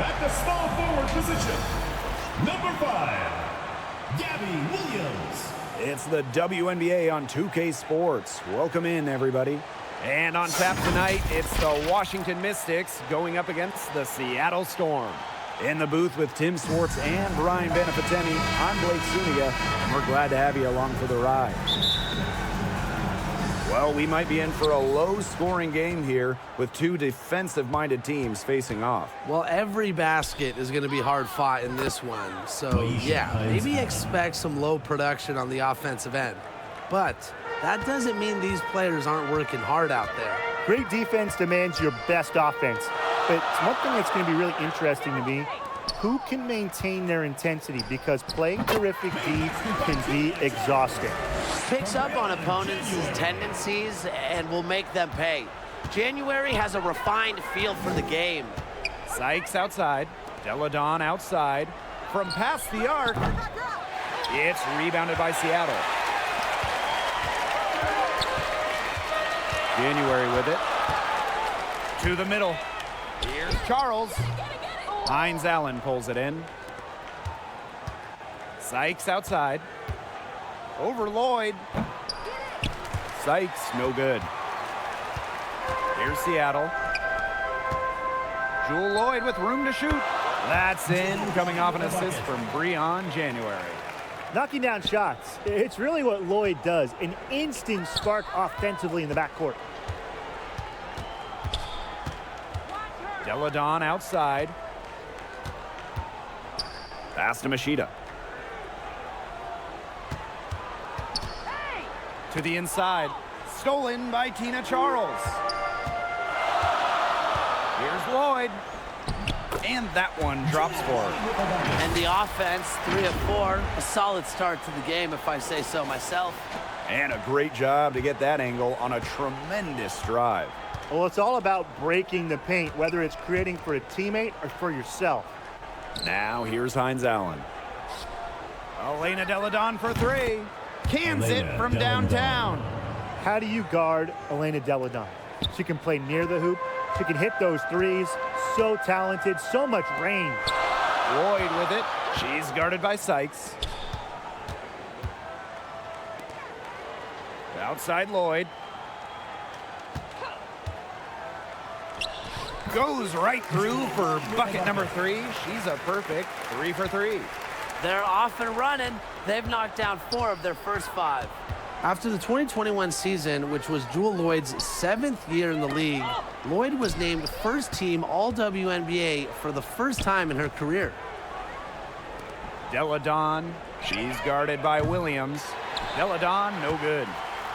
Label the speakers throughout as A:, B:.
A: At the small forward position, number 5, Gabby Williams.
B: It's the WNBA on 2K Sports. Welcome in, everybody. And on tap tonight, it's the Washington Mystics going up against the Seattle Storm. In the booth with Tim Swartz and Brian Beneficeni, I'm Blake Zuniga, and we're glad to have you along for the ride. Well, we might be in for a low-scoring game here with two defensive-minded teams facing off.
C: Well, every basket is going to be hard-fought in this one. So, yeah, maybe expect some low production on the offensive end. But that doesn't mean these players aren't working hard out there.
D: Great defense demands your best offense. But one thing that's going to be really interesting to me, who can maintain their intensity? Because playing terrific D can be exhausting.
E: Picks up on opponents' tendencies and will make them pay. January has a refined feel for the game.
B: Sykes outside. Deladon outside. From past the arc. It's rebounded by Seattle. January with it. To the middle. Here's Charles. Hines Allen pulls it in. Sykes outside. Over Lloyd. Sykes, no good. Here's Seattle. Jewel Lloyd with room to shoot. That's in, coming off an assist from Breon January.
D: Knocking down shots, it's really what Lloyd does. An instant spark offensively in the backcourt.
B: Deladon outside. Pass to Machida. To the inside. Stolen by Tina Charles. Here's Lloyd. And that one drops for her.
E: And the offense, 3 of 4. A solid start to the game, if I say so myself.
B: And a great job to get that angle on a tremendous drive.
D: Well, it's all about breaking the paint, whether it's creating for a teammate or for yourself.
B: Now here's Hines Allen. Elena Deladon for 3. Cans it from downtown.
D: How do you guard Elena Deladon? She can play near the hoop. She can hit those threes. So talented, so much range.
B: Lloyd with it. She's guarded by Sykes. Outside Lloyd. Goes right through for bucket number 3. She's a perfect 3 for 3.
E: They're off and running. They've knocked down 4 of their first 5.
C: After the 2021 season, which was Jewel Lloyd's 7th year in the league, Lloyd was named first-team All-WNBA for the first time in her career.
B: Deladon, she's guarded by Williams. Deladon, no good.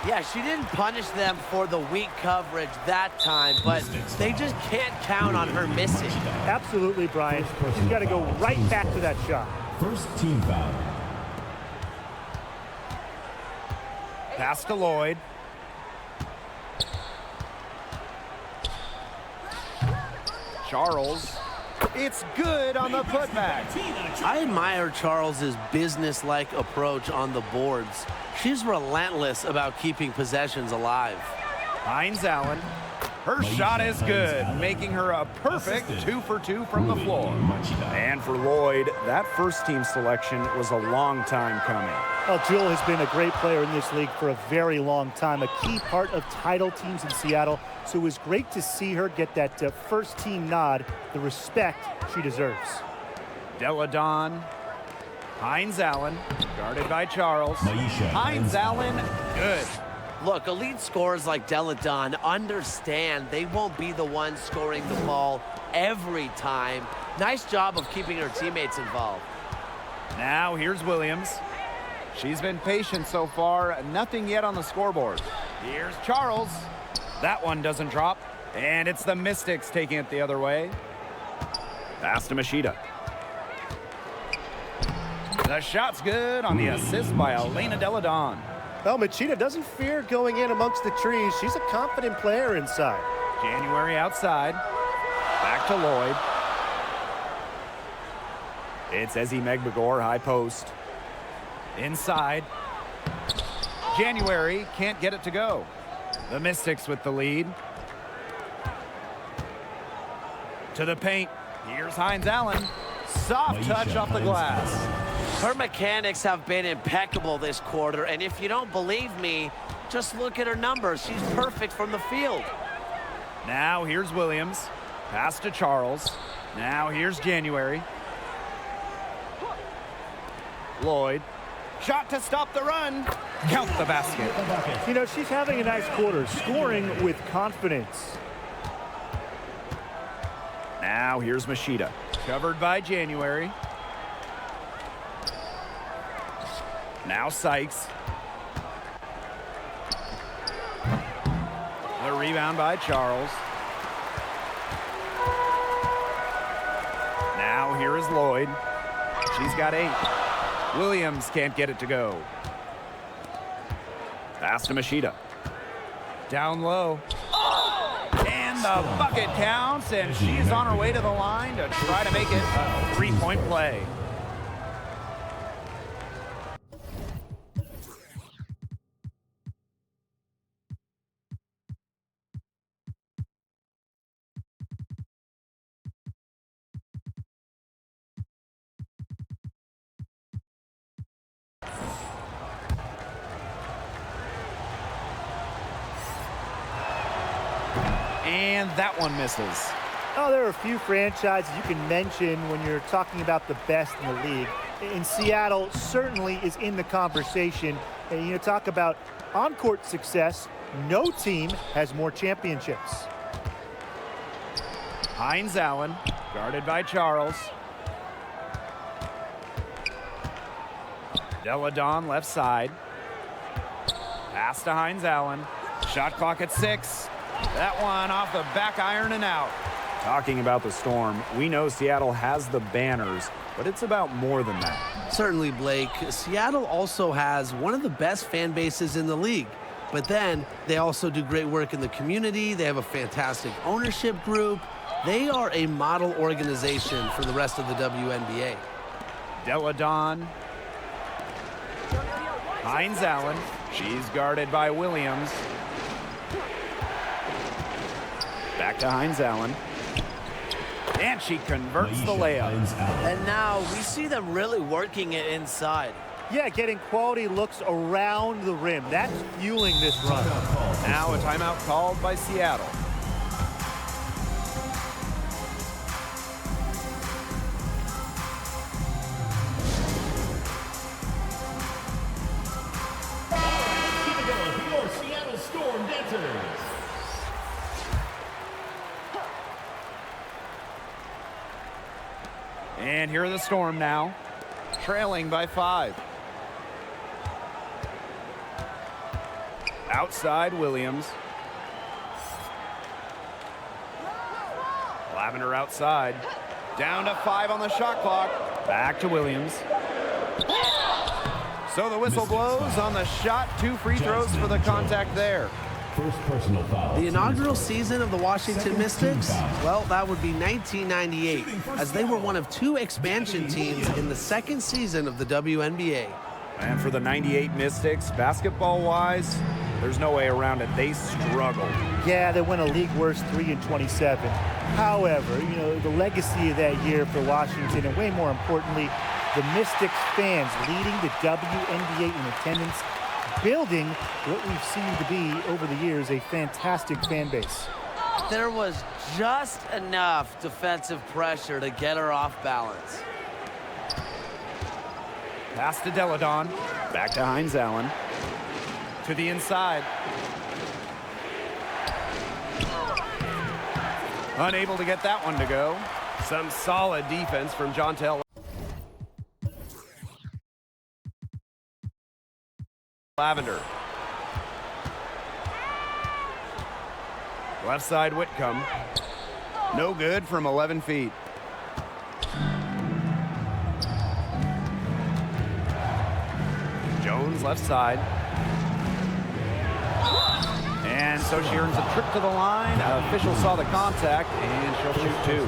E: Yeah, she didn't punish them for the weak coverage that time, but they just can't count on her missing.
D: Absolutely, Brian. She's got to go right back to that shot.
A: First team foul.
B: Pass to Lloyd. Charles. It's good on the putback.
C: I admire Charles's business-like approach on the boards. She's relentless about keeping possessions alive.
B: Hines Allen. Her shot is good, making her a perfect 2 for 2 from the floor. And for Lloyd, that first-team selection was a long time coming.
D: Well, Jewel has been a great player in this league for a very long time, a key part of title teams in Seattle. So it was great to see her get that first-team nod, the respect she deserves.
B: Deladon. Hines Allen, guarded by Charles. Hines Allen, good.
E: Look, elite scorers like Deladon understand they won't be the ones scoring the ball every time. Nice job of keeping her teammates involved.
B: Now here's Williams. She's been patient so far, nothing yet on the scoreboard. Here's Charles. That one doesn't drop, and it's the Mystics taking it the other way. Pass to Machida. The shot's good on the assist by Elena Deladon.
D: Well, Machida doesn't fear going in amongst the trees. She's a confident player inside.
B: January outside. Back to Lloyd. It's Ezzie Megbagor, high post. Inside. January can't get it to go. The Mystics with the lead. To the paint. Here's Hines Allen. Soft touch off the glass.
E: Her mechanics have been impeccable this quarter, and if you don't believe me, just look at her numbers. She's perfect from the field.
B: Now here's Williams. Pass to Charles. Now here's January. Lloyd. Shot to stop the run. Count the basket.
D: You know, she's having a nice quarter, scoring with confidence.
B: Now here's Machida. Covered by January. Now Sykes. The rebound by Charles. Now here is Lloyd. She's got 8. Williams can't get it to go. Pass to Machida. Down low. And the bucket counts, and she's on her way to the line to try to make it a 3-point play. And that one misses.
D: Oh, there are a few franchises you can mention when you're talking about the best in the league. And Seattle certainly is in the conversation. And you talk about on-court success, no team has more championships.
B: Hines Allen, guarded by Charles. Deladon left side. Pass to Hines Allen. Shot clock at 6. That one off the back iron and out. Talking about the Storm, we know Seattle has the banners, but it's about more than that.
C: Certainly, Blake. Seattle also has one of the best fan bases in the league. But then they also do great work in the community. They have a fantastic ownership group. They are a model organization for the rest of the WNBA.
B: Deladon. Hines Allen. She's guarded by Williams. Back to Hines Allen. And she converts the layup.
E: And now we see them really working it inside.
D: Yeah, getting quality looks around the rim. That's fueling this run.
B: Now a timeout called by Seattle.
A: Keep it going for your Seattle Storm dancers.
B: And here are the Storm now, trailing by 5. Outside Williams. Lavender outside. Down to 5 on the shot clock. Back to Williams. So the whistle blows on the shot. 2 free throws for the contact there.
A: First personal foul.
C: The inaugural season of the Washington Mystics, well, that would be 1998, as they were one of 2 expansion teams in the second season of the WNBA.
B: And for the 98 Mystics, basketball-wise, there's no way around it. They struggled.
D: Yeah, they went a league worst 3-27. However, you know, the legacy of that year for Washington, and way more importantly, the Mystics fans leading the WNBA in attendance, building what we've seen to be over the years a fantastic fan base.
E: There was just enough defensive pressure to get her off balance.
B: Pass to Deladon. Back to Hines Allen. To the inside. Unable to get that one to go. Some solid defense from Jontel Lavender. Left side Whitcomb. No good from 11 feet. Jones left side. And so she earns a trip to the line. Officials saw the contact, and she'll shoot 2.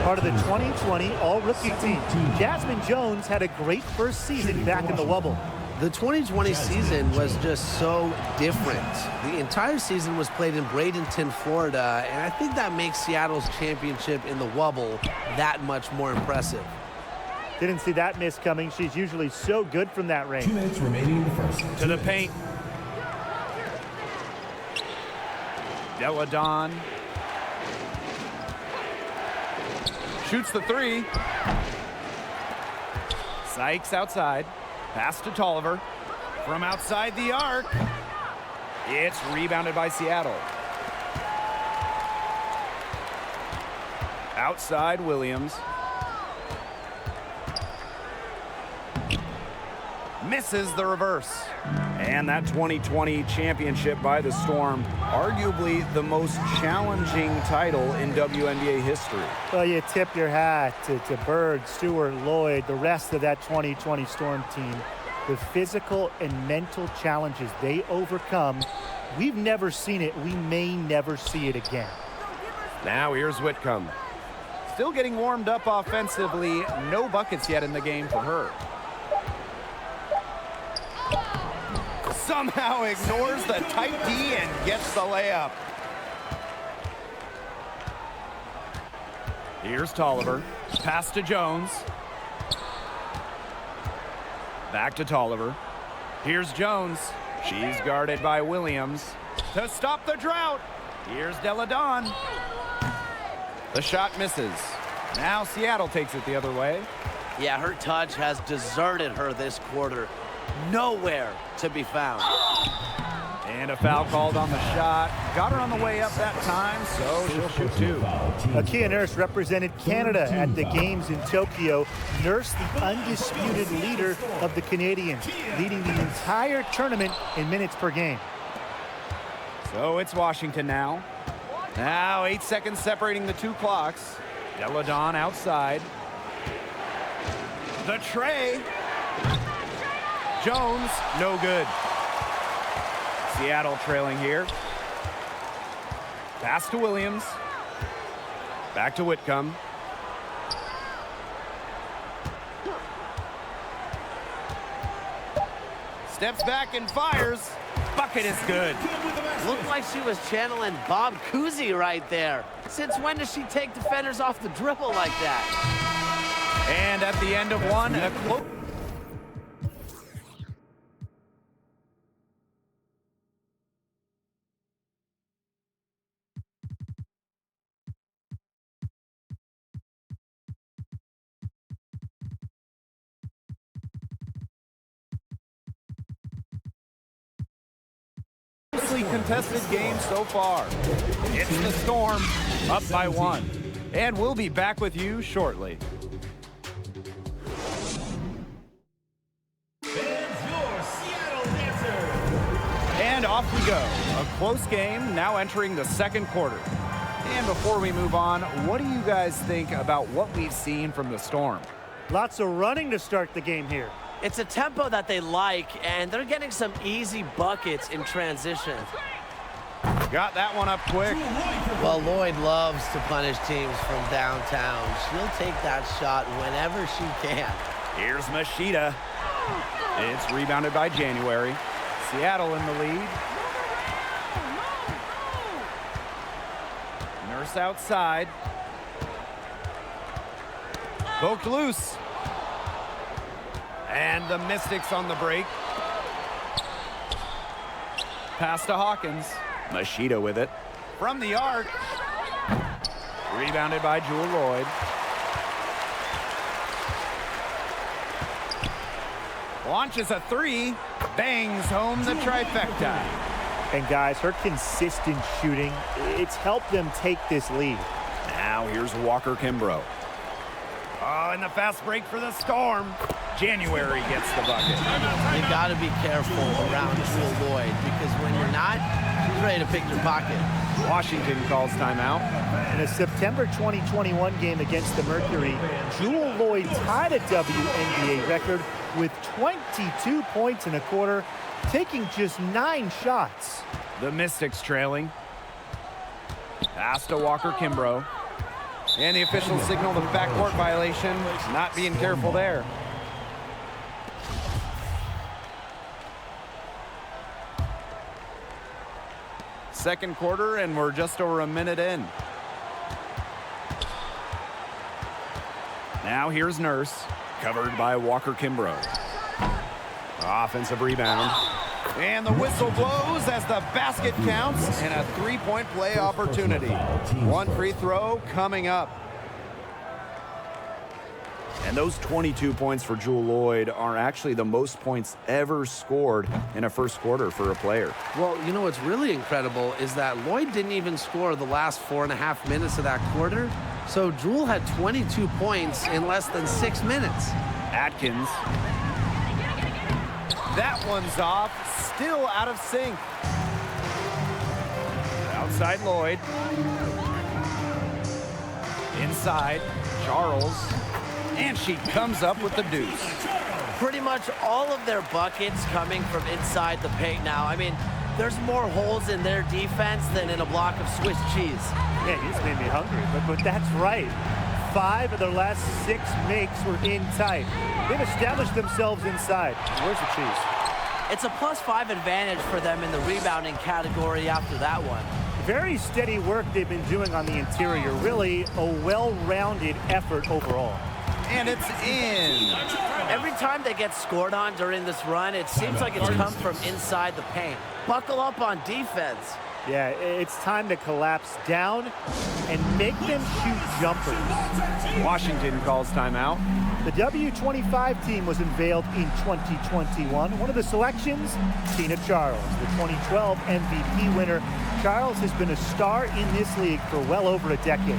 D: Part of the 2020 All-Rookie team. Jasmine Jones had a great first season back in the Wubble.
C: The 2020 season was just so different. The entire season was played in Bradenton, Florida, and I think that makes Seattle's championship in the Wubble that much more impressive.
D: Didn't see that miss coming. She's usually so good from that range.
A: 2 minutes remaining in the first.
B: To the paint. Deladon shoots the three. Sykes outside. Pass to Tolliver. From outside the arc. It's rebounded by Seattle. Outside Williams. Misses the reverse. And that 2020 championship by the Storm, arguably the most challenging title in WNBA history.
D: Well, you tip your hat to Bird, Stewart, Lloyd, the rest of that 2020 Storm team. The physical and mental challenges they overcome, we've never seen it. We may never see it again.
B: Now here's Whitcomb. Still getting warmed up offensively. No buckets yet in the game for her. Somehow ignores the tight D and gets the layup. Here's Tolliver. Pass to Jones. Back to Tolliver. Here's Jones. She's guarded by Williams. To stop the drought, here's Deladon. The shot misses. Now Seattle takes it the other way.
E: Yeah, her touch has deserted her this quarter. Nowhere to be found.
B: And a foul called on the shot. Got her on the way up that time, so she'll shoot two.
D: Akia Nurse represented Canada at the games in Tokyo. Nurse, the undisputed leader of the Canadians, leading the entire tournament in minutes per game.
B: So it's Washington now. Now 8 seconds separating the two clocks. Deladon outside. The tray. Jones, no good. Seattle trailing here. Pass to Williams. Back to Whitcomb. Steps back and fires. Bucket is good.
E: Looked like she was channeling Bob Cousy right there. Since when does she take defenders off the dribble like that?
B: And at the end of one, a close. Contested game so far. It's the Storm up by 1. And we'll be back with you shortly. And off we go. A close game now entering the second quarter. And before we move on, what do you guys think about what we've seen from the Storm?
D: Lots of running to start the game here.
E: It's a tempo that they like, and they're getting some easy buckets in transition.
B: Got that one up quick.
C: Well, Lloyd loves to punish teams from downtown. She'll take that shot whenever she can.
B: Here's Machida. It's rebounded by January. Seattle in the lead. Nurse outside. Poked loose. And the Mystics on the break. Pass to Hawkins. Machida with it. From the arc. Rebounded by Jewel Lloyd. Launches a three. Bangs home the trifecta.
D: And guys, her consistent shooting, it's helped them take this lead.
B: Now here's Walker Kimbrough. Oh, and the fast break for the Storm. January gets the bucket.
C: You got to be careful around Jewel Lloyd because when you're not, she's ready to pick your pocket.
B: Washington calls timeout.
D: In a September 2021 game against the Mercury, Jewel Lloyd tied a WNBA record with 22 points in a quarter, taking just 9 shots.
B: The Mystics trailing. Pass to Walker Kimbrough. And the officials signal the backcourt violation. Not being careful there. second quarter, and we're just over a minute in. Now here's Nurse, covered by Walker Kimbrough. Offensive rebound. And the whistle blows as the basket counts and a three-point play opportunity. One free throw coming up. And those 22 points for Jewell Loyd are actually the most points ever scored in a first quarter for a player.
C: Well, you know what's really incredible is that Loyd didn't even score the last 4.5 minutes of that quarter. So Jewell had 22 points in less than 6 minutes.
B: Atkins. That one's off, still out of sync. Outside Loyd. Inside, Charles. And she comes up with the deuce.
E: Pretty much all of their buckets coming from inside the paint now. I mean, there's more holes in their defense than in a block of Swiss cheese.
D: Yeah, you just made me hungry, but that's right. 5 of their last 6 makes were in tight. They've established themselves inside. Where's the cheese?
E: It's a +5 advantage for them in the rebounding category after that one.
D: Very steady work they've been doing on the interior. Really a well-rounded effort overall.
B: And it's in.
E: Every time they get scored on during this run, it seems like it's come from inside the paint. Buckle up on defense.
D: Yeah, it's time to collapse down and make them shoot jumpers.
B: Washington calls timeout.
D: The W25 team was unveiled in 2021. One of the selections, Tina Charles, the 2012 MVP winner. Charles has been a star in this league for well over a decade.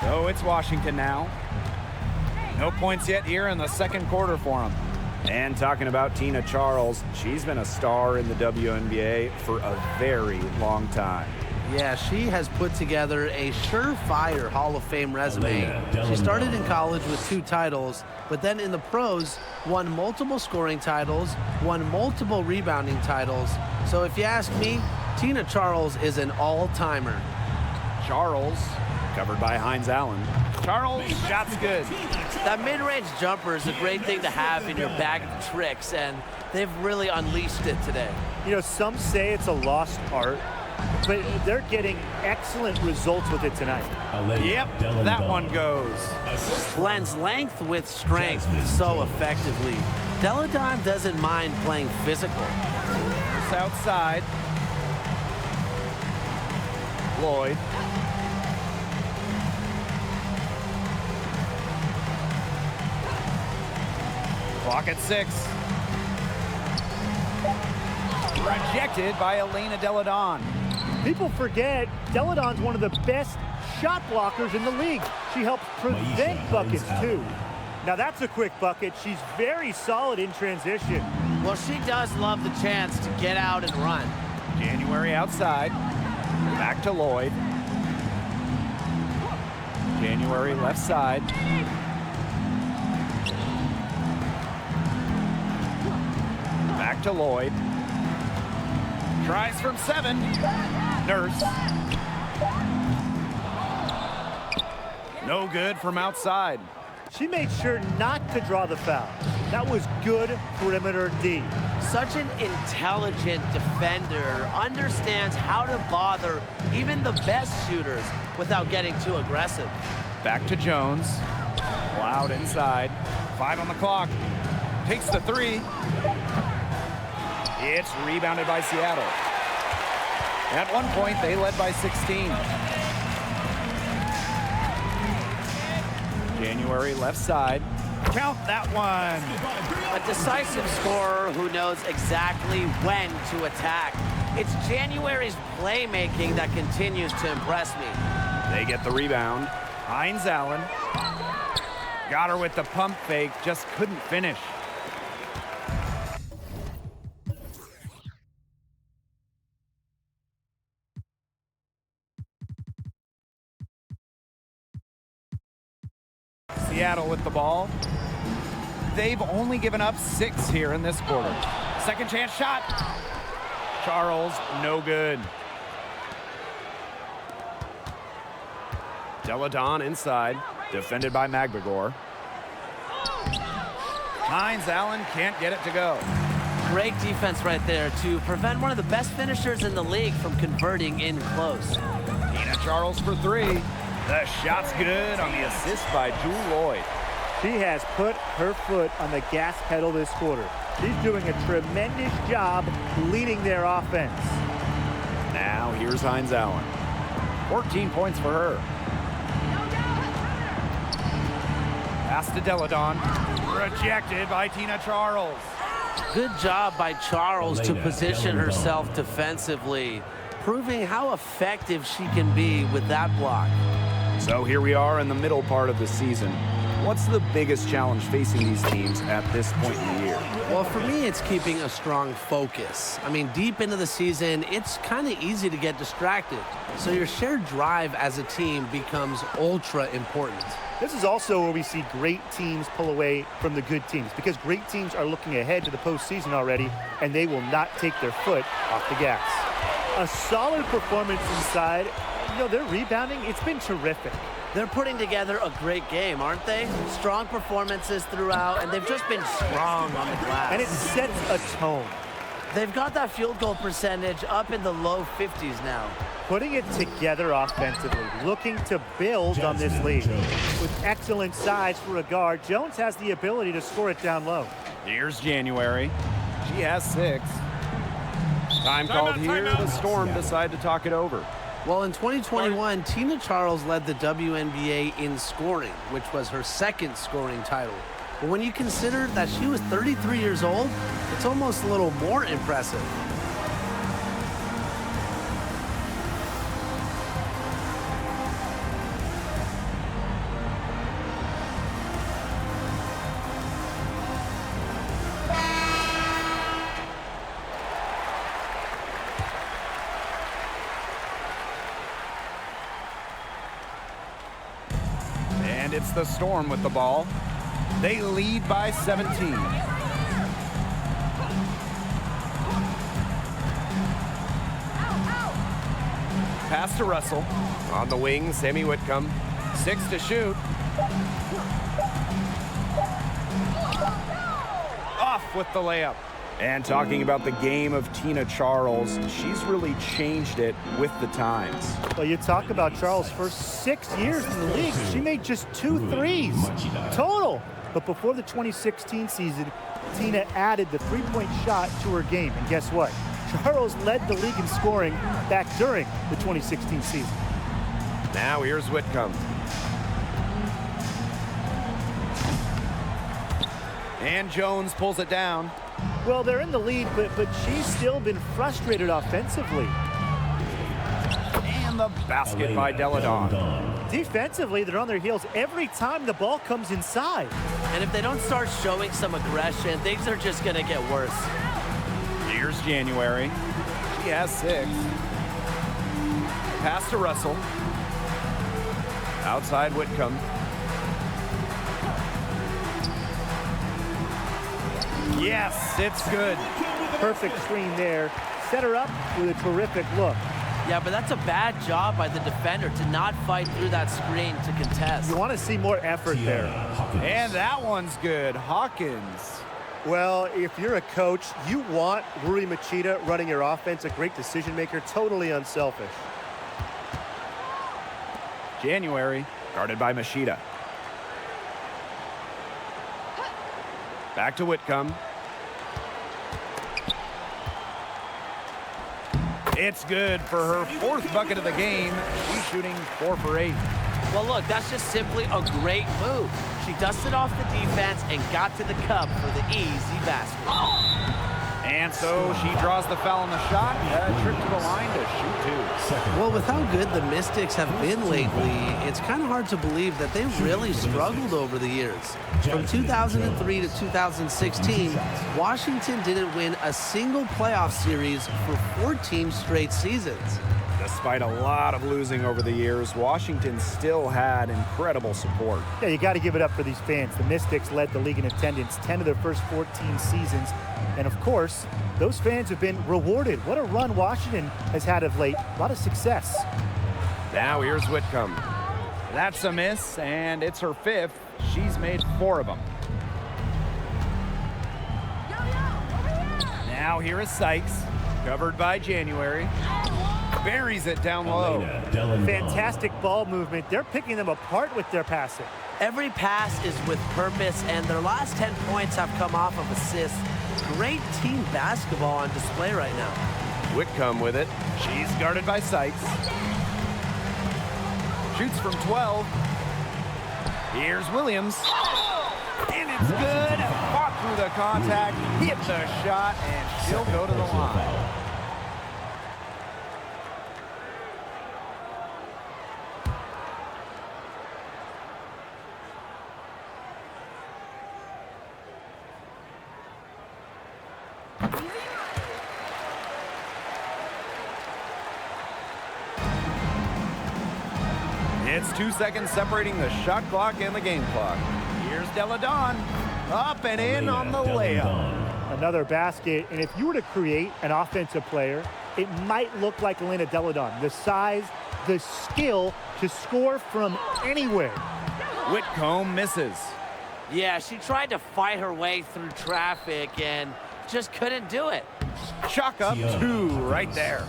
B: So it's Washington now. No points yet here in the second quarter for them. And talking about Tina Charles, she's been a star in the WNBA for a very long time.
C: Yeah, she has put together a surefire Hall of Fame resume. She started in college with 2 titles, but then in the pros, won multiple scoring titles, won multiple rebounding titles. So if you ask me, Tina Charles is an all-timer.
B: Charles, covered by Hines Allen. Charles, shot's good.
E: That mid-range jumper is a great thing to have in your bag of tricks, and they've really unleashed it today.
D: You know, some say it's a lost art, but they're getting excellent results with it tonight.
B: Yep, that one goes.
E: Blends length with strength so effectively. Deladon doesn't mind playing physical.
B: It's outside. Loyd. Clock at 6. Rejected by Elena Deladon.
D: People forget Deladon's one of the best shot blockers in the league. She helps prevent buckets too. Now that's a quick bucket. She's very solid in transition.
E: Well, she does love the chance to get out and run.
B: January outside. Back to Loyd. January left side. Back to Loyd. Tries from 7. Nurse. No good from outside.
D: She made sure not to draw the foul. That was good perimeter D.
E: Such an intelligent defender, understands how to bother even the best shooters without getting too aggressive.
B: Back to Jones. Loud inside. 5 on the clock. Takes the 3. It's rebounded by Seattle. At one point, they led by 16. January left side. Count that one.
E: A decisive scorer who knows exactly when to attack. It's January's playmaking that continues to impress me.
B: They get the rebound. Hines Allen. Got her with the pump fake, just couldn't finish. Seattle with the ball. They've only given up 6 here in this quarter. Second chance shot. Charles, no good. Deladon inside, defended by Magbagor. Hines Allen can't get it to go.
E: Great defense right there to prevent one of the best finishers in the league from converting in close.
B: Tina Charles for three. The shot's good on the assist by Jewel Lloyd.
D: She has put her foot on the gas pedal this quarter. She's doing a tremendous job leading their offense.
B: Now here's Hines Allen. 14 points for her. Pass to Deladon. Rejected by Tina Charles.
E: Good job by Charles to position herself defensively, proving how effective she can be with that block.
B: So here we are in the middle part of the season. What's the biggest challenge facing these teams at this point in the year?
C: Well, for me, it's keeping a strong focus. I mean, deep into the season, it's kind of easy to get distracted. So your shared drive as a team becomes ultra important.
D: This is also where we see great teams pull away from the good teams, because great teams are looking ahead to the postseason already, and they will not take their foot off the gas. A solid performance inside. You know, their rebounding, it's been terrific.
E: They're putting together a great game, aren't they? Strong performances throughout, and they've just been strong on the glass.
D: And it sets a tone.
E: They've got that field goal percentage up in the low 50s now.
D: Putting it together offensively, looking to build on this lead. With excellent size for a guard, Jones has the ability to score it down low.
B: Here's January. She has 6. Time called here. The Storm decide to talk it over.
C: Well, in 2021, Tina Charles led the WNBA in scoring, which was her second scoring title. But when you consider that she was 33 years old, it's almost a little more impressive.
B: And it's the Storm with the ball. They lead by 17. Pass to Russell. On the wing, Sammy Whitcomb. 6 to shoot. Off with the layup. And talking about the game of Tina Charles, she's really changed it with the times.
D: Well, you talk about Charles' first 6 years in the league. She made just 2 threes total. But before the 2016 season, Tina added the three-point shot to her game. And guess what? Charles led the league in scoring back during the 2016 season.
B: Now here's Whitcomb. And Jones pulls it down.
D: Well, they're in the lead, but she's still been frustrated offensively.
B: And the basket by Deladon.
D: Defensively, they're on their heels every time the ball comes inside.
E: And if they don't start showing some aggression, things are just going to get worse.
B: Here's January. She has 6. Pass to Russell. Outside Whitcomb. Yes, it's good.
D: Perfect screen there. Set her up with a terrific look.
E: Yeah, but that's a bad job by the defender to not fight through that screen to contest.
D: You want to see more effort there.
B: And that one's good. Hawkins.
F: Well, if you're a coach, you want Rui Machida running your offense, a great decision maker, totally unselfish.
B: January, guarded by Machida. Back to Whitcomb. It's good for her 4th bucket of the game. She's shooting 4 for 8.
E: Well, look, that's just simply a great move. She dusted off the defense and got to the cup for the easy basket.
B: And so she draws the foul on the shot. A trip to the line to shoot 2.
C: Well, with how good the Mystics have been lately, it's kind of hard to believe that they've really struggled over the years. From 2003 to 2016, Washington didn't win a single playoff series for 14 straight seasons.
B: Despite a lot of losing over the years, Washington still had incredible support.
D: Yeah, you got to give it up for these fans. The Mystics led the league in attendance 10 of their first 14 seasons. And of course, those fans have been rewarded. What a run Washington has had of late. A lot of success.
B: Now here's Whitcomb. That's a miss, and it's her 5th. She's made 4 of them. Now here is Sykes, covered by January. Buries it down low.
D: Fantastic ball movement. They're picking them apart with their passing.
E: Every pass is with purpose, and their last 10 points have come off of assists. Great team basketball on display right now.
B: Whitcomb with it. She's guarded by Sykes. Shoots from 12. Here's Williams. And it's good. Fought through the contact, hit the shot, and she'll go to the line. It's 2 seconds separating the shot clock and the game clock. Here's Deladon, up and in on the layup.
D: Another basket, and if you were to create an offensive player, it might look like Elena Deladon. The size, the skill to score from anywhere.
B: Whitcomb misses.
E: Yeah, she tried to fight her way through traffic and just couldn't do it.
B: Chalk up 2 right there.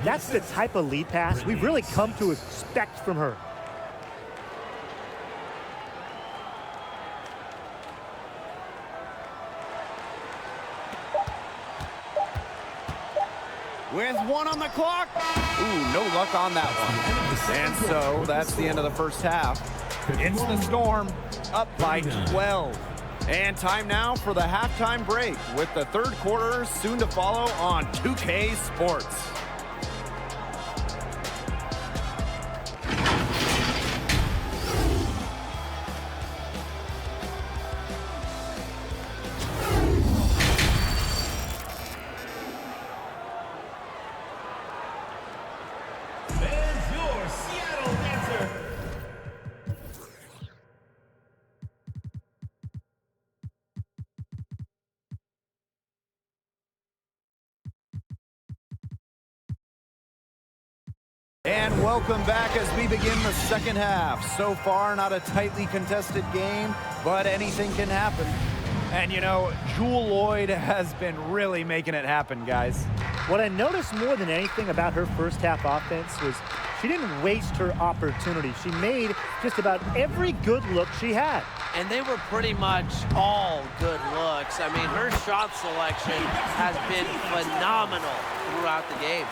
D: That's the type of lead pass we've really come to expect from her.
B: With 1 on the clock. Ooh, no luck on that one. And so that's the end of the first half. It's the Storm, up by 12. And time now for the halftime break with the third quarter soon to follow on 2K Sports.
A: There's your Seattle answer.
B: And welcome back as we begin the second half. So far, not a tightly contested game, but anything can happen. And you know, Jewel Lloyd has been really making it happen, guys.
D: What I noticed more than anything about her first half offense was she didn't waste her opportunity. She made just about every good look she had.
E: And they were pretty much all good looks. I mean, her shot selection has been phenomenal throughout the game.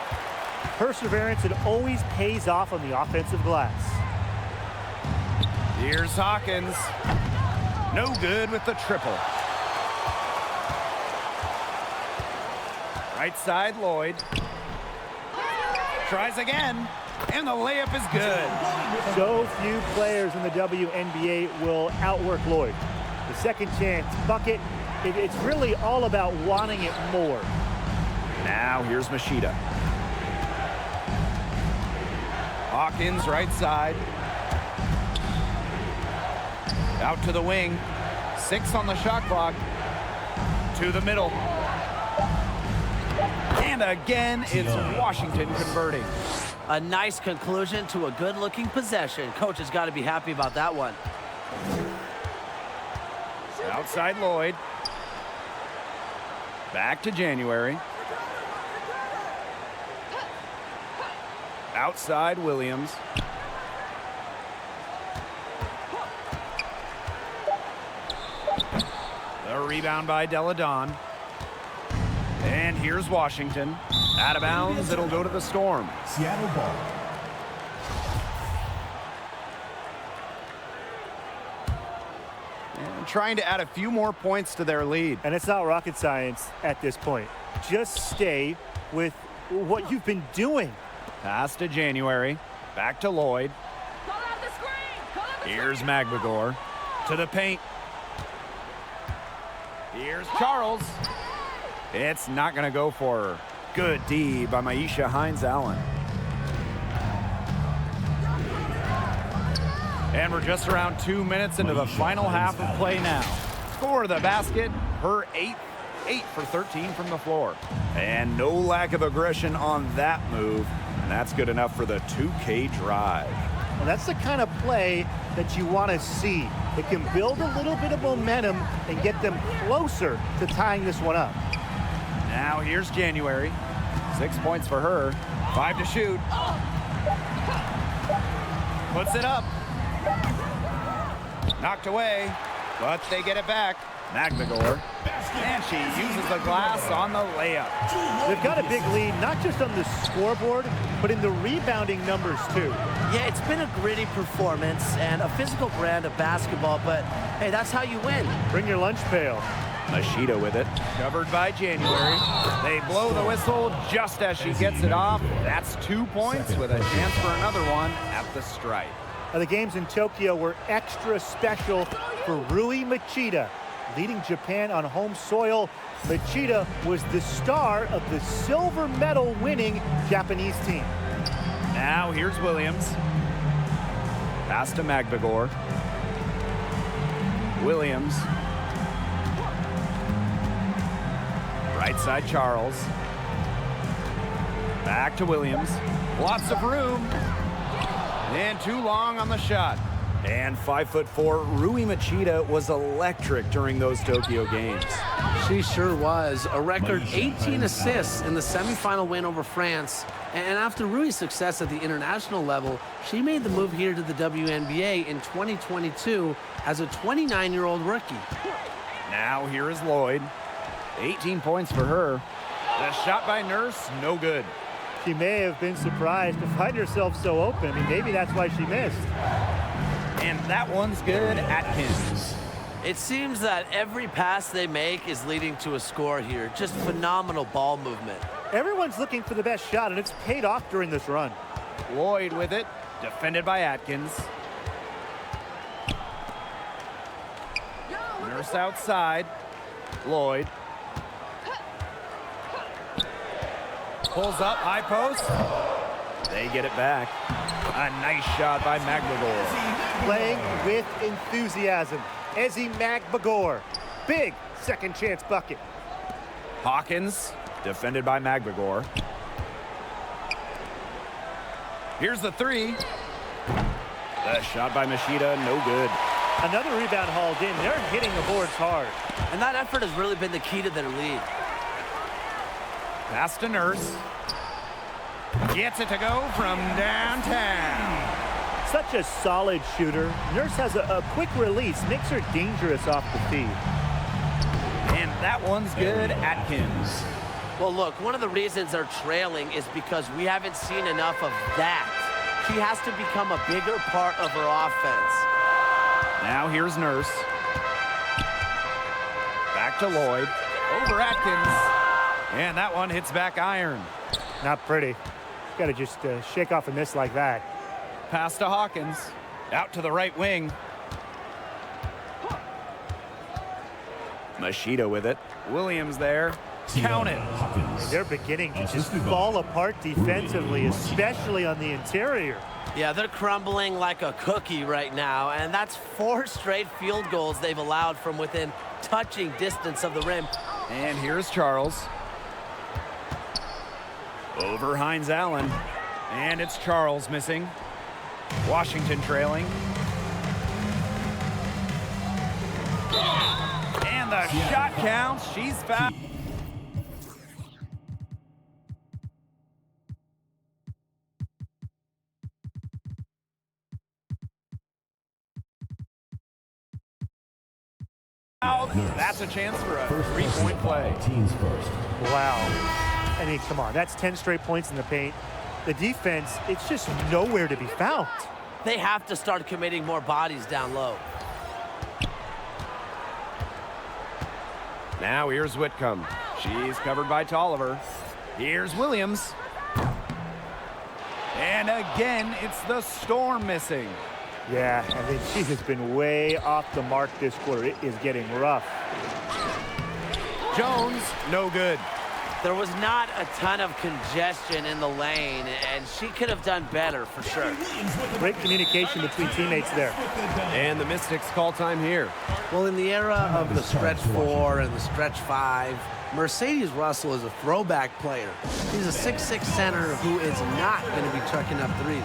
D: Perseverance, it always pays off on the offensive glass.
B: Here's Hawkins. No good with the triple. Right side, Lloyd. Tries again, and the layup is good.
D: So few players in the WNBA will outwork Lloyd. The second chance bucket, it's really all about wanting it more.
B: Now here's Machida. Hawkins, right side. Out to the wing. 6 on the shot clock. To the middle. And again, it's Washington converting.
E: A nice conclusion to a good-looking possession. Coach has got to be happy about that one.
B: Outside Lloyd. Back to January. Outside Williams. The rebound by Deladon. And here's Washington. Out of bounds, it'll go to the Storm.
A: Seattle ball.
B: And trying to add a few more points to their lead.
D: And it's not rocket science at this point. Just stay with what you've been doing.
B: Pass to January. Back to Lloyd. Here's Magbagor. To the paint. Here's Charles. It's not going to go for her. Good D by Maisha Hines-Allen. And we're just around 2 minutes into the final half of play now. For the basket, her 8 for 13 from the floor. And no lack of aggression on that move. And that's good enough for the 2K drive.
D: Well, that's the kind of play that you want to see. It can build a little bit of momentum and get them closer to tying this one up.
B: Now here's January. 6 points for her. 5 to shoot. Puts it up. Knocked away, but they get it back. McBagor. And she uses the glass on the layup.
D: They've got a big lead, not just on the scoreboard, but in the rebounding numbers, too.
E: Yeah, it's been a gritty performance and a physical brand of basketball, but hey, that's how you win.
D: Bring your lunch pail.
B: Machida with it. Covered by January. They blow the whistle just as she gets it off. That's 2 points with a chance for another one at the stripe.
D: Now, the games in Tokyo were extra special for Rui Machida. Leading Japan on home soil, Machida was the star of the silver medal winning Japanese team.
B: Now here's Williams. Pass to McBagor. Williams. Right side Charles. Back to Williams. Lots of room. And too long on the shot. And 5'4", Rui Machida was electric during those Tokyo games.
C: She sure was. A record 18 assists in the semifinal win over France. And after Rui's success at the international level, she made the move here to the WNBA in 2022 as a 29-year-old rookie.
B: Now here is Lloyd. 18 points for her. The shot by Nurse, no good.
D: She may have been surprised to find herself so open. I mean, maybe that's why she missed.
B: And that one's good, Atkins.
E: It seems that every pass they make is leading to a score here. Just phenomenal ball movement.
D: Everyone's looking for the best shot, and it's paid off during this run.
B: Lloyd with it, defended by Atkins. Nurse outside. Lloyd. Pulls up, high post. They get it back. A nice shot by McBagor.
D: Playing with enthusiasm. Ezi McBagor. Big second chance bucket.
B: Hawkins, defended by McBagor. Here's the three. The shot by Machida, no good.
D: Another rebound hauled in. They're hitting the boards hard.
E: And that effort has really been the key to their lead.
B: Pass to Nurse. Gets it to go from downtown.
D: Such a solid shooter. Nurse has a quick release, makes her dangerous off the feed.
B: And that one's good, Atkins.
E: Well, look, one of the reasons they're trailing is because we haven't seen enough of that. She has to become a bigger part of her offense.
B: Now here's Nurse. Back to Lloyd. Over Atkins. And that one hits back iron.
D: Not pretty. Got to just shake off a miss like that.
B: Pass to Hawkins. Out to the right wing. Machida with it. Williams there. Count it.
D: They're beginning to just fall apart defensively, especially on the interior.
E: Yeah, they're crumbling like a cookie right now, and that's 4 straight field goals they've allowed from within touching distance of the rim.
B: And here's Charles. Over Hines Allen. And it's Charles missing. Washington trailing. And the shot counts. She's fouled. That's a chance for a three-point play.
A: Teams first.
D: Wow. I mean, come on. That's 10 straight points in the paint. The defense, it's just nowhere to be found.
E: They have to start committing more bodies down low.
B: Now here's Whitcomb. She's covered by Tolliver. Here's Williams. And again, it's the Storm missing.
D: Yeah, I mean, she has been way off the mark this quarter. It is getting rough.
B: Jones, no good.
E: There was not a ton of congestion in the lane, and she could have done better for sure.
D: Great communication between teammates there.
B: And the Mystics call time here.
C: Well, in the era of the stretch 4 and the stretch 5, Mercedes Russell is a throwback player. He's a 6'6" center who is not going to be chucking up threes.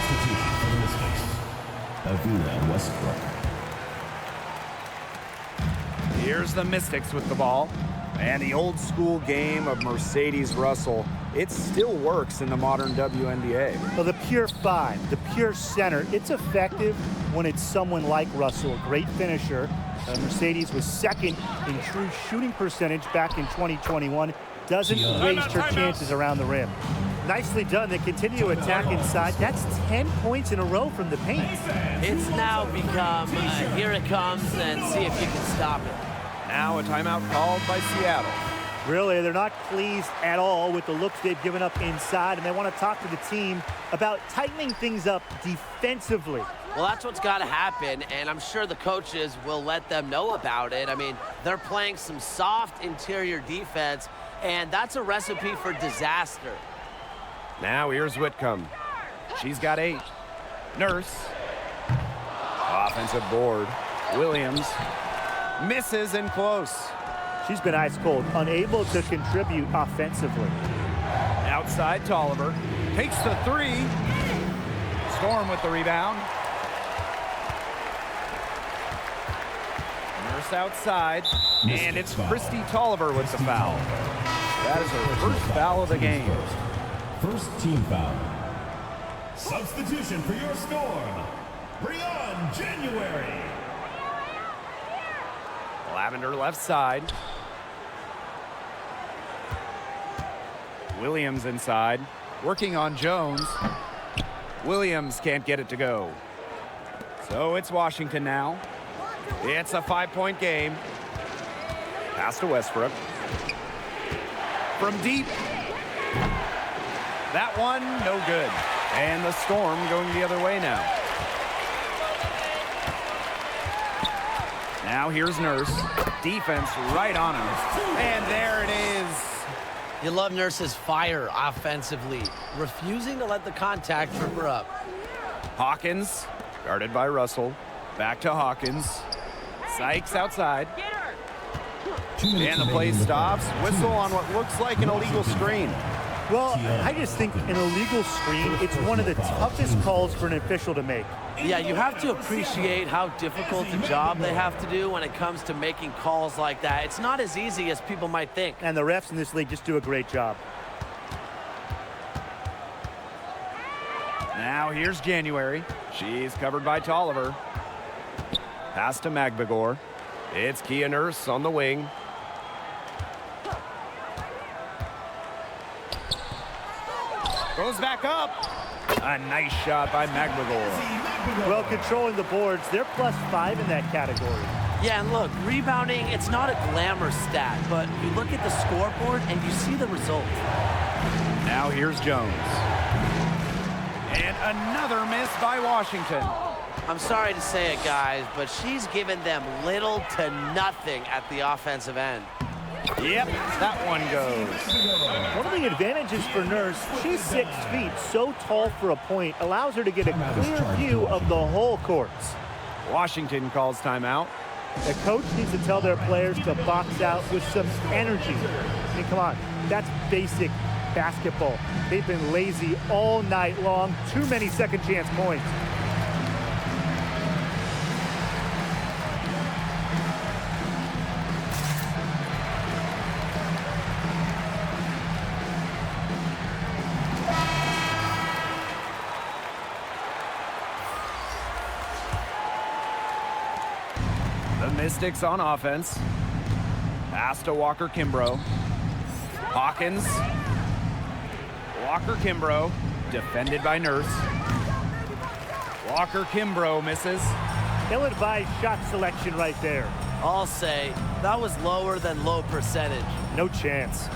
A: Substitution for the Mystics. Avila Westbrook.
B: Here's the Mystics with the ball. And the old school game of Mercedes Russell, it still works in the modern WNBA.
D: Well, the pure five, the pure center, it's effective when it's someone like Russell, a great finisher. Mercedes was second in true shooting percentage back in 2021. Doesn't waste her chances around the rim. Nicely done. They continue to attack inside. That's 10 points in a row from the paint.
E: It's now become, here it comes, and see if you can stop it.
B: Now a timeout called by Seattle.
D: Really, they're not pleased at all with the looks they've given up inside, and they want to talk to the team about tightening things up defensively.
E: Well, that's what's got to happen, and I'm sure the coaches will let them know about it. I mean, they're playing some soft interior defense, and that's a recipe for disaster.
B: Now here's Whitcomb. She's got 8. Nurse. Offensive board. Williams. Misses and close.
D: She's been ice cold, unable to contribute offensively.
B: Outside Tolliver. Takes the 3. Storm with the rebound. Nurse outside. And it's Christy Tolliver with the foul. That is her first foul of the game.
A: First team foul. Substitution for your Storm. Breon January.
B: Lavender left side. Williams inside. Working on Jones. Williams can't get it to go. So it's Washington now. It's a 5-point game. Pass to Westbrook. From deep. That one, no good. And the Storm going the other way now. Now here's Nurse. Defense right on him. And there it is.
E: You love Nurse's fire offensively, refusing to let the contact trip her up.
B: Hawkins, guarded by Russell. Back to Hawkins. Sykes outside. And the play stops. Whistle on what looks like an illegal screen.
D: Well, I just think an illegal screen, it's one of the toughest calls for an official to make.
E: Yeah, you have to appreciate how difficult a job they have to do when it comes to making calls like that. It's not as easy as people might think.
D: And the refs in this league just do a great job.
B: Now here's January. She's covered by Tolliver. Pass to Magbagor. It's Kia Nurse on the wing. Goes back up. A nice shot by Magbagor.
D: Well, controlling the boards, they're +5 in that category.
E: Yeah, and look, rebounding, it's not a glamour stat, but you look at the scoreboard and you see the result.
B: Now here's Jones. And another miss by Washington.
E: I'm sorry to say it, guys, but she's given them little to nothing at the offensive end.
B: Yep, that one goes.
D: One of the advantages for Nurse, she's 6 feet, so tall for a point, allows her to get a clear view of the whole courts.
B: Washington calls timeout.
D: The coach needs to tell their players to box out with some energy. I mean, come on, that's basic basketball. They've been lazy all night long. Too many second chance points.
B: The Mystics on offense. Pass to Walker Kimbrough. Hawkins. Walker Kimbrough. Defended by Nurse. Walker Kimbrough misses.
D: Ill-advised shot selection right there.
E: I'll say that was lower than low percentage.
D: No chance.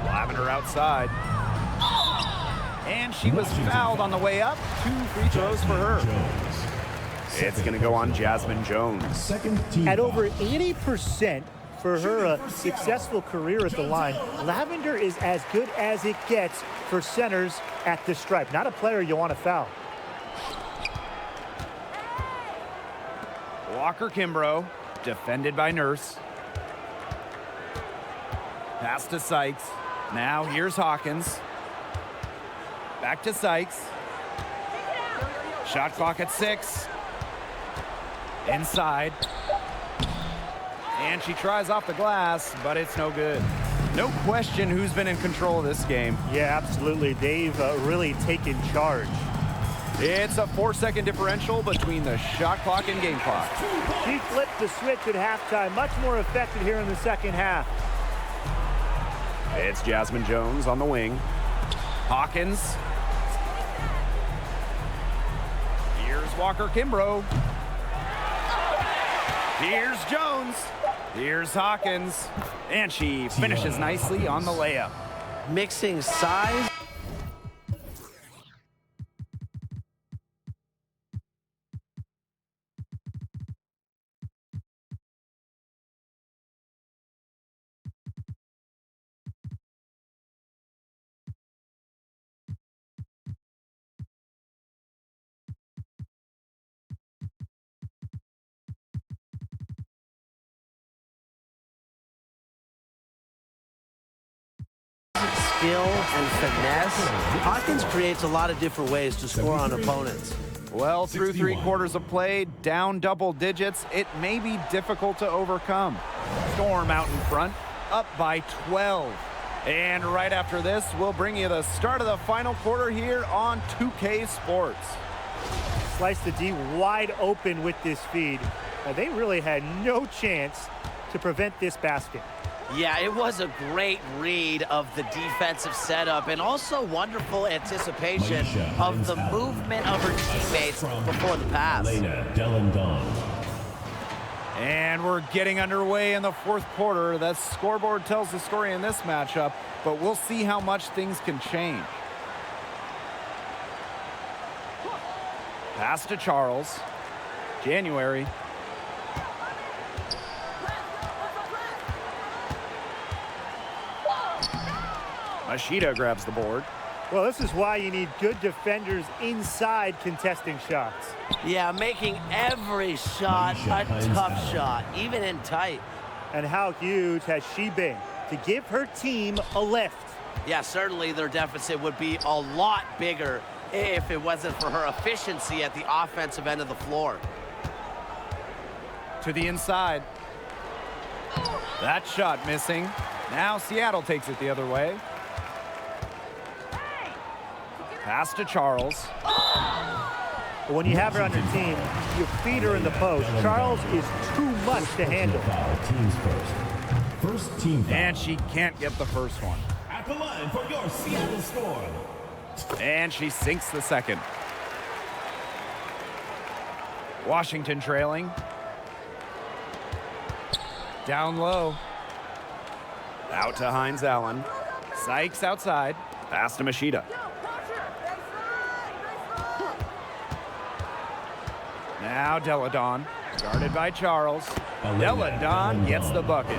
B: Lavender outside. And she was fouled on the way up. 2 free throws for her. It's going to go on Jasmine Jones.
A: Second team
D: At
A: foul.
D: over 80% for her successful career at the line, Lavender is as good as it gets for centers at the stripe. Not a player you want to foul.
B: Walker Kimbrough, defended by Nurse. Pass to Sykes. Now here's Hawkins. Back to Sykes. Shot clock at 6. Inside. And she tries off the glass, but it's no good. No question who's been in control of this game.
D: Yeah, absolutely. They've really taken charge.
B: It's a 4-second differential between the shot clock and game clock.
D: She flipped the switch at halftime. Much more effective here in the second half.
B: It's Jasmine Jones on the wing. Hawkins. Here's Walker Kimbrough. Here's Jones. Here's Hawkins. And she finishes nicely on the layup.
C: Mixing size. Skill and finesse. Hawkins creates a lot of different ways to score on opponents.
B: Well, through 3 quarters of play, down double digits, it may be difficult to overcome. Storm out in front, up by 12. And right after this, we'll bring you the start of the final quarter here on 2K Sports.
D: Slice the D wide open with this feed. They really had no chance to prevent this basket.
E: Yeah, it was a great read of the defensive setup and also wonderful anticipation of the movement of her teammates before the pass.
B: And we're getting underway in the 4th quarter. The scoreboard tells the story in this matchup, but we'll see how much things can change. Pass to Charles. January. Machida grabs the board.
D: Well, this is why you need good defenders inside contesting shots.
E: Yeah, making every shot a tough shot, even in tight.
D: And how huge has she been to give her team a lift?
E: Yeah, certainly their deficit would be a lot bigger if it wasn't for her efficiency at the offensive end of the floor.
B: To the inside. That shot missing. Now Seattle takes it the other way. Pass to Charles.
D: When you have her on your team, you feed her in the post. Charles is too much to handle.
A: First team foul.
B: And she can't get the first one.
A: At the line for your Seattle Storm.
B: And she sinks the second. Washington trailing. Down low. Out to Hines Allen. Sykes outside. Pass to Machida. Now Deladon, guarded by Charles. Deladon gets the bucket.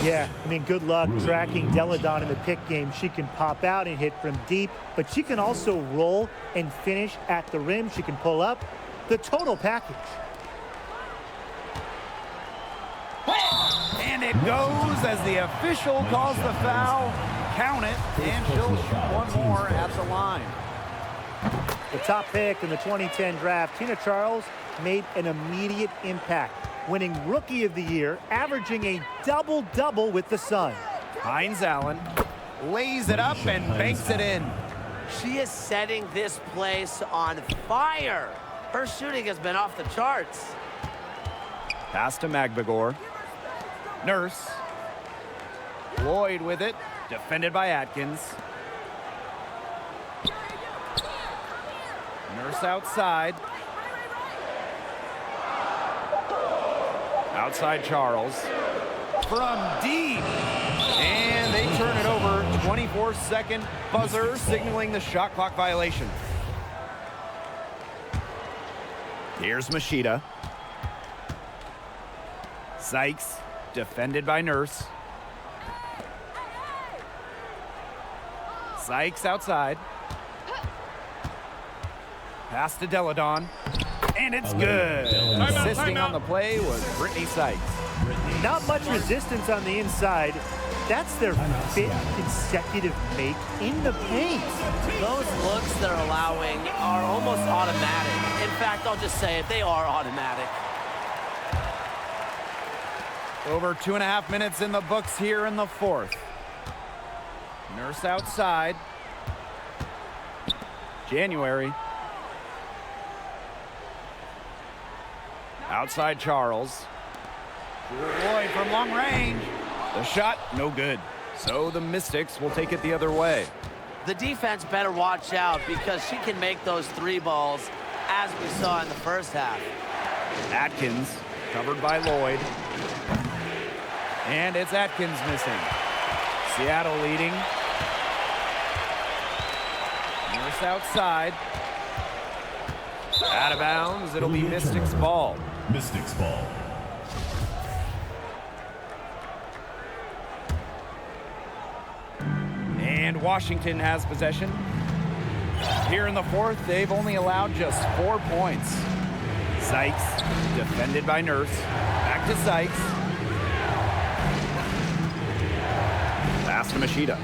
D: Yeah, I mean, good luck tracking Deladon in the pick game. She can pop out and hit from deep, but she can also roll and finish at the rim. She can pull up. The total package.
B: And it goes as the official calls the foul. Count it, and she'll shoot one more at the line.
D: The top pick in the 2010 draft, Tina Charles, made an immediate impact, winning Rookie of the Year, averaging a double-double with the Sun.
B: Hines Allen lays it up and banks it in.
E: She is setting this place on fire. Her shooting has been off the charts.
B: Pass to Magbagor. Nurse. Lloyd with it, defended by Atkins. Nurse outside. Outside Charles. From deep. And they turn it over. 24-second buzzer signaling the shot clock violation. Here's Machida. Sykes, defended by Nurse. Sykes outside. Pass to Deladon. And it's good. Assisting on the play was Brittany Sykes.
D: Not much resistance on the inside. That's their fifth consecutive make in the paint.
E: Those looks they're allowing are almost automatic. In fact, I'll just say it, they are automatic.
B: Over 2.5 minutes in the books here in the fourth. Nurse outside. January. Outside Charles. Lloyd from long range. The shot, no good. So the Mystics will take it the other way.
E: The defense better watch out because she can make those three balls as we saw in the first half.
B: Atkins covered by Lloyd. And it's Atkins missing. Seattle leading. Nurse outside. Out of bounds. It'll be Mystics ball.
A: Mystics ball.
B: And Washington has possession. Here in the fourth, they've only allowed just 4 points. Sykes, defended by Nurse. Back to Sykes. Pass to Machida.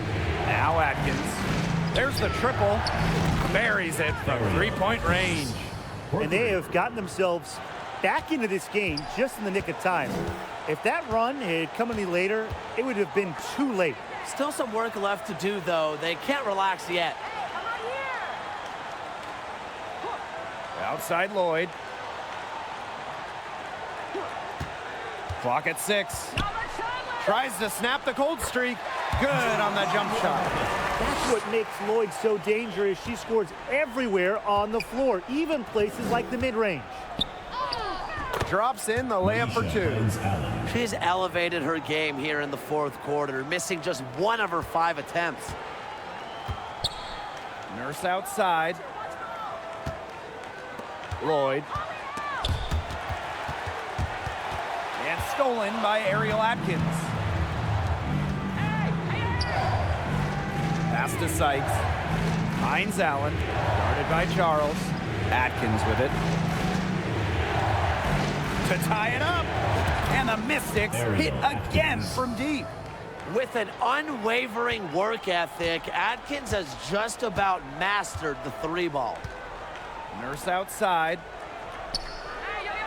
B: Now Atkins. There's the triple. Buries it from three-point range.
D: And they have gotten themselves back into this game just in the nick of time. If that run had come any later, it would have been too late.
E: Still some work left to do, though. They can't relax yet.
B: Outside Lloyd. Clock at 6. Tries to snap the cold streak. Good on the jump shot.
D: That's what makes Lloyd so dangerous. She scores everywhere on the floor, even places like the mid-range.
B: Drops in the layup for 2.
E: She's elevated her game here in the fourth quarter, missing just 1 of her 5 attempts.
B: Nurse outside. Lloyd. And stolen by Ariel Atkins. Pass to Sykes. Finds Allen. Guarded by Charles. Atkins with it. To tie it up. And the Mystics hit again from deep.
E: With an unwavering work ethic, Atkins has just about mastered the 3-ball.
B: Nurse outside.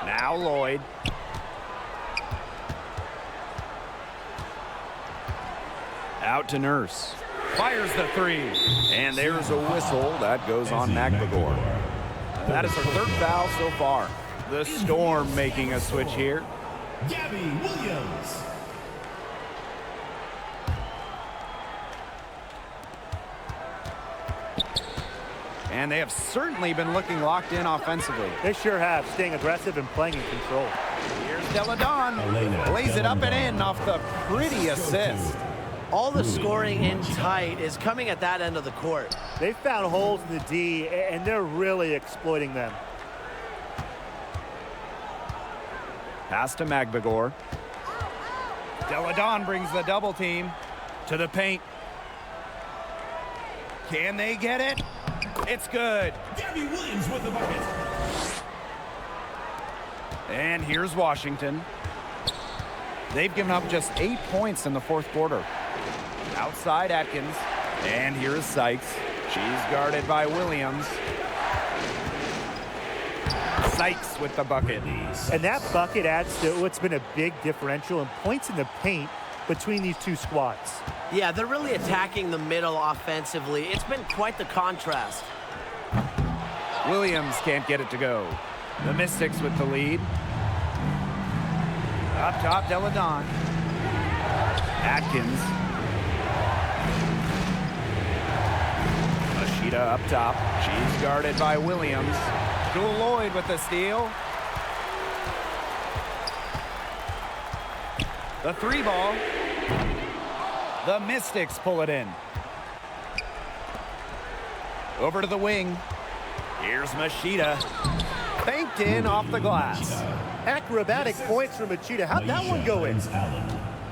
B: Now Lloyd. Out to Nurse. Fires the 3. And there's a whistle. That goes on McBagor. That is her 3rd foul so far. The Storm making a switch here.
A: Gabby Williams.
B: And they have certainly been looking locked in offensively.
D: They sure have, staying aggressive and playing in control.
B: Here's Deladon. Lays it up and in off the pretty assist.
E: All the scoring in tight is coming at that end of the court.
D: They found holes in the D, and they're really exploiting them.
B: Pass to McBagor. Deladon brings the double team to the paint. Can they get it? It's good.
A: Gabby Williams with the bucket.
B: And here's Washington. They've given up just 8 points in the fourth quarter. Outside Atkins. And here is Sykes. She's guarded by Williams. Sykes with the bucket.
D: And that bucket adds to what's been a big differential in points in the paint between these two squads.
E: Yeah, they're really attacking the middle offensively. It's been quite the contrast.
B: Williams can't get it to go. The Mystics with the lead. Up top, Deladon. Atkins. Machida up top. She's guarded by Williams. Jewel Lloyd with the steal. The 3-ball. The Mystics pull it in. Over to the wing. Here's Machida. Banked in off the glass.
D: Acrobatic points from Machida. How'd that one go in?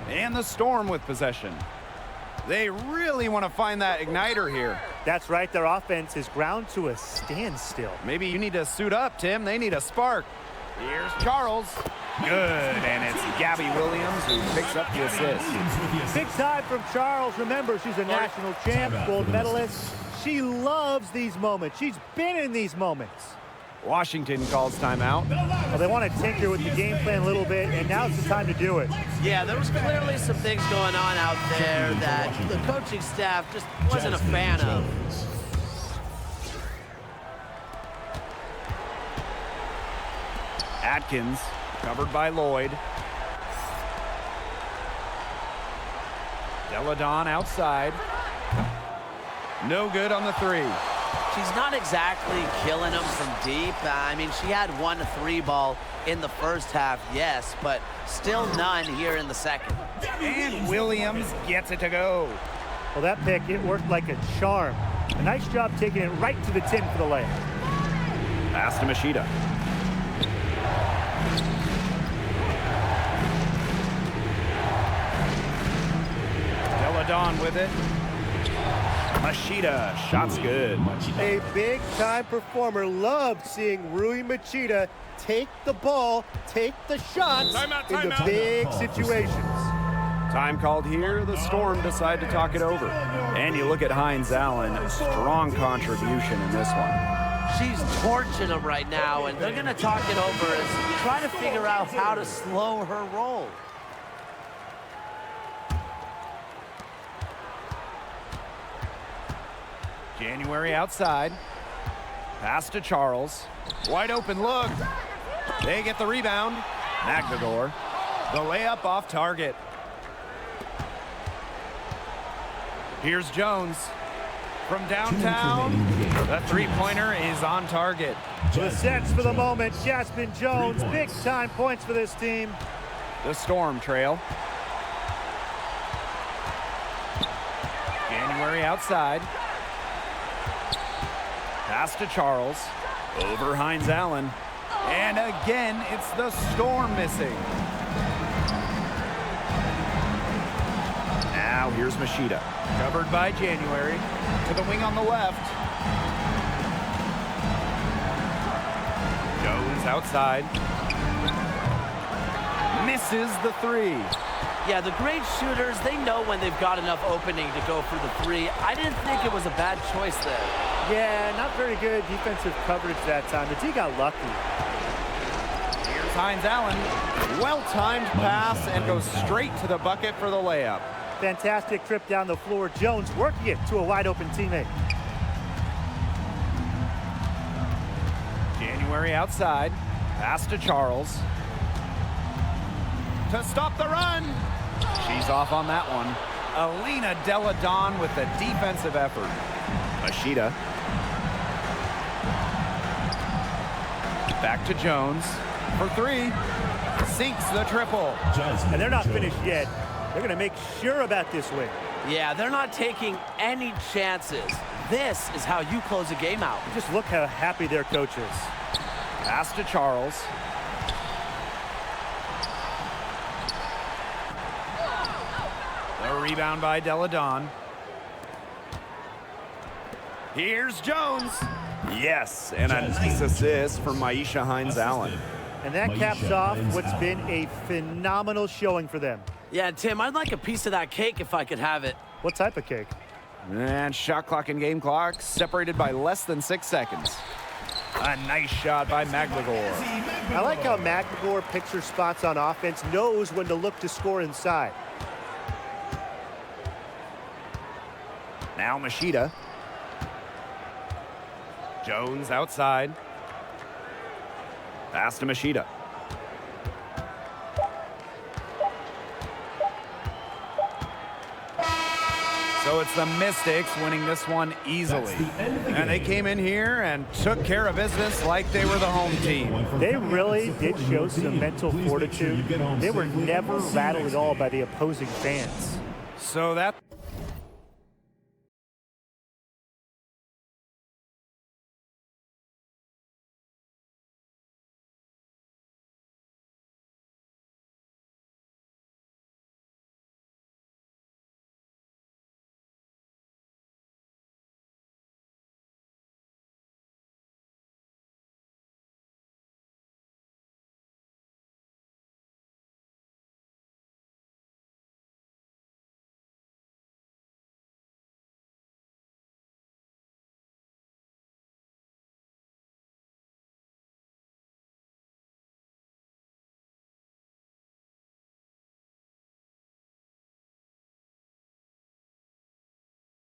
B: And the Storm with possession. They really want to find that igniter here.
D: That's right. Their offense is ground to a standstill.
B: Maybe you need to suit up, Tim. They need a spark. Here's Charles. Good, and it's Gabby Williams who picks up the assist.
D: Big time from Charles. Remember, she's a national champ, gold medalist. She loves these moments. She's been in these moments.
B: Washington calls timeout.
D: Well, they want to tinker with the game plan a little bit, and now's the time to do it.
E: Yeah, there was clearly some things going on out there that the coaching staff just wasn't a fan of.
B: Atkins, covered by Lloyd. Deladon outside. No good on the three.
E: She's not exactly killing them from deep. I mean, she had 1 3 ball in the first half, yes, but still none here in the second.
B: And Williams gets it to go.
D: Well, that pick, it worked like a charm. A nice job taking it right to the tin for the layup.
B: Pass to Machida. Deladon with it. Machida, shot's good.
F: A big-time performer. Loved seeing Rui Machida take the ball, take the shots in the big situations.
B: Time called here. The Storm decide to talk it over. And you look at Hines Allen, strong contribution in this one.
E: She's torching them right now, and they're going to talk it over and try to figure out how to slow her roll.
B: January outside. Pass to Charles. Wide open look. They get the rebound. Magdagor. The layup off target. Here's Jones. From downtown, the three-pointer is on target.
D: The sets for the moment, Jasmine Jones. Big-time points for this team.
B: The Storm trail. January outside. Pass to Charles. Over Hines Allen. And again, it's the Storm missing. Now here's Machida. Covered by January. To the wing on the left. Jones outside. Misses the three.
E: Yeah, the great shooters, they know when they've got enough opening to go for the three. I didn't think it was a bad choice there.
D: Yeah, not very good defensive coverage that time. The D got lucky.
B: Here's Hines Allen. Well-timed pass and goes straight to the bucket for the layup.
D: Fantastic trip down the floor. Jones working it to a wide-open teammate.
B: January outside. Pass to Charles. To stop the run. She's off on that one. Alina Deladon with the defensive effort. Machida. Back to Jones for three. Sinks the triple.
D: And they're not finished yet. They're going to make sure about this win.
E: Yeah, they're not taking any chances. This is how you close a game out.
D: Just look how happy their coach is.
B: Pass to Charles. The rebound by Deladon. Here's Jones. Yes, and a nice assist from Maisha Hines Allen.
D: And that caps off what's been a phenomenal showing for them.
E: Yeah, Tim, I'd like a piece of that cake if I could have it.
D: What type of cake?
B: And shot clock and game clock separated by less than 6 seconds. A nice shot by Magdagor.
F: I like how Magdagor picks her spots on offense, knows when to look to score inside.
B: Now Machida. Jones outside. Pass to Machida. So it's the Mystics winning this one easily. And they came in here and took care of business like they were the home team.
D: They really did show some mental fortitude. They were never rattled at all by the opposing fans.
B: So that